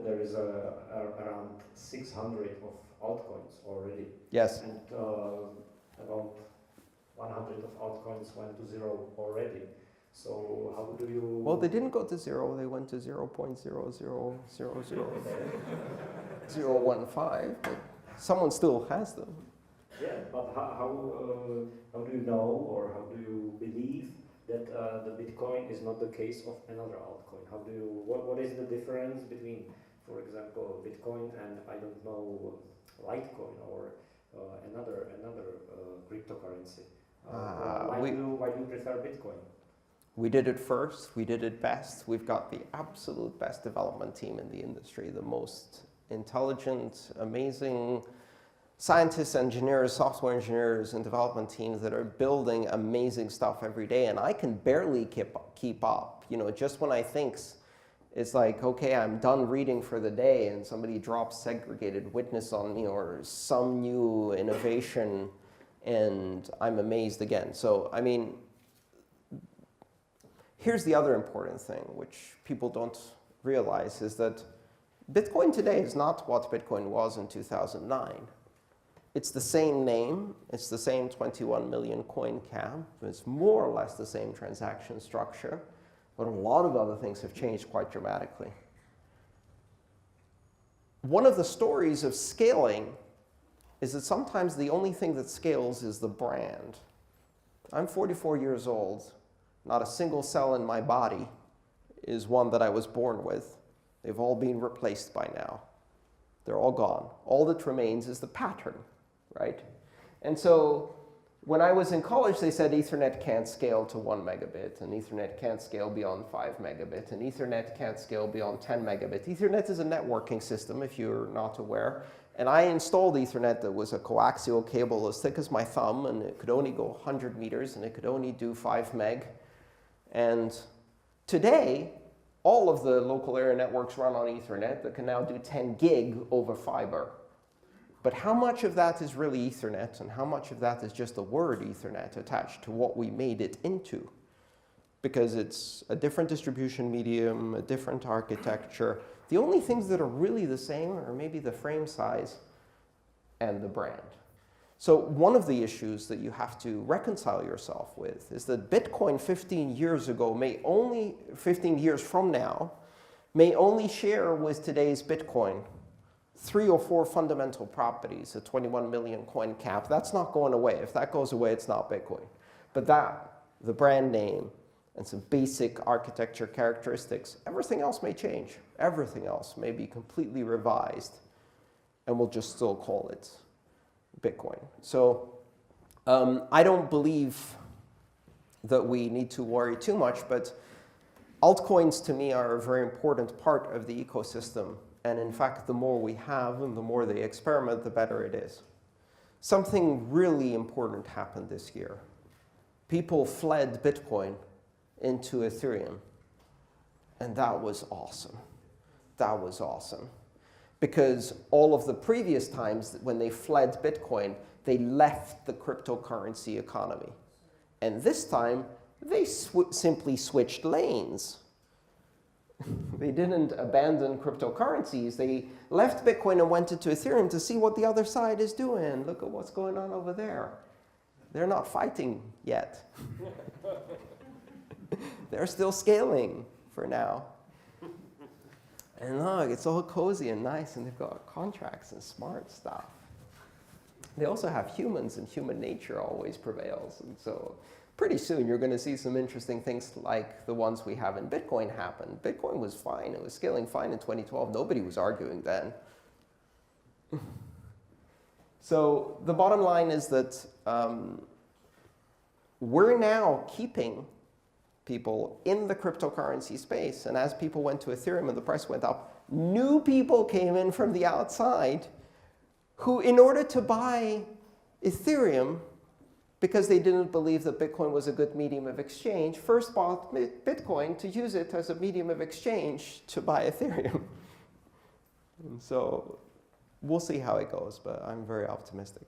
there is around 600 of altcoins already. Yes. And about 100 of altcoins went to zero already. So how do you... Well, they didn't go to zero. They went to 0.0000015. But someone still has them. Yeah, but how do you know, or how do you believe that the Bitcoin is not the case of another altcoin? How do you, what is the difference between, for example, Bitcoin and, I don't know, Litecoin or another cryptocurrency? Why do you prefer Bitcoin? We did it first, we did it best. We've got the absolute best development team in the industry, the most intelligent, amazing scientists, engineers, software engineers, and development teams that are building amazing stuff every day. And I can barely keep up. You know, just when I think it's like, okay, I'm done reading for the day, and somebody drops segregated witness on me or some new innovation, and I'm amazed again. So, I mean, here's the other important thing, which people don't realize, is that Bitcoin today is not what Bitcoin was in 2009. It's the same name, it's the same 21 million coin cap, it's more or less the same transaction structure, but a lot of other things have changed quite dramatically. One of the stories of scaling is that sometimes the only thing that scales is the brand. I'm 44 years old. Not a single cell in my body is one that I was born with. They've all been replaced by now. They're all gone. All that remains is the pattern, right? And so when I was in college, they said Ethernet can't scale to 1 megabit, and Ethernet can't scale beyond 5 megabit, and Ethernet can't scale beyond 10 megabit. Ethernet is a networking system, if you're not aware. And I installed Ethernet that was a coaxial cable as thick as my thumb, and it could only go 100 meters, and it could only do 5 meg. And today, all of the local area networks run on Ethernet that can now do 10 gig over fiber. But how much of that is really Ethernet, and how much of that is just the word Ethernet attached to what we made it into? Because it's a different distribution medium, a different architecture. The only things that are really the same are maybe the frame size and the brand. So one of the issues that you have to reconcile yourself with is that Bitcoin 15 years ago 15 years from now, may only share with today's Bitcoin 3 or 4 fundamental properties, a 21 million coin cap. That's not going away. If that goes away, it's not Bitcoin. But that, the brand name, and some basic architecture characteristics, everything else may change. Everything else may be completely revised, and we'll just still call it Bitcoin. So I don't believe that we need to worry too much, but altcoins to me are a very important part of the ecosystem. And in fact, the more we have and the more they experiment, the better it is. Something really important happened this year. People fled Bitcoin into Ethereum. And that was awesome. That was awesome. Because all of the previous times when they fled Bitcoin, they left the cryptocurrency economy. And this time, they simply switched lanes. They didn't abandon cryptocurrencies. They left Bitcoin and went into Ethereum to see what the other side is doing. Look at what's going on over there. They're not fighting yet. They're still scaling for now. And look, it's all cozy and nice, and they've got contracts and smart stuff. They also have humans, and human nature always prevails. And so pretty soon, you're going to see some interesting things like the ones we have in Bitcoin happen. Bitcoin was fine. It was scaling fine in 2012. Nobody was arguing then. So the bottom line is that we're now keeping people in the cryptocurrency space. And as people went to Ethereum and the price went up, new people came in from the outside who, in order to buy Ethereum, because they didn't believe that Bitcoin was a good medium of exchange, first bought Bitcoin to use it as a medium of exchange to buy Ethereum. And so we'll see how it goes, but I'm very optimistic.